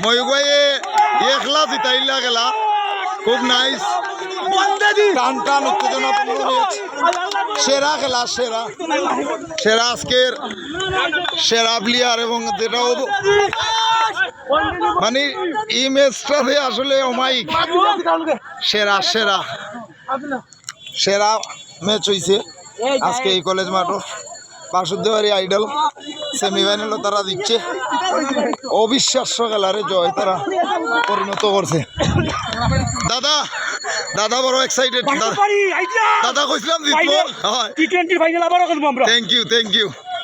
ময়ূকভাইয়ে একলা জিতাইলা গেলা খুব নাইস টান টান উত্তেজনা সেরা খেলা সেরা সেরা আজকের সেরা প্লেয়ার এবং যেটা মানে এই ম্যাচটাতে আসলে অমায়িক সেরা সেরা সেরা ম্যাচ হয়েছে আজকে এই কলেজ মাঠও বাসুদেবাড়ি আইডল সেমিফাইনালও তারা দিচ্ছে অবিশ্বাস্য খেলারে জয় তারা পরিণত করছে দাদা দাদা বড় এক্সাইটেড দাদা কইছিলাম জিতবো টি-20 ফাইনাল আবারও খেলবো আমরা থ্যাংক ইউ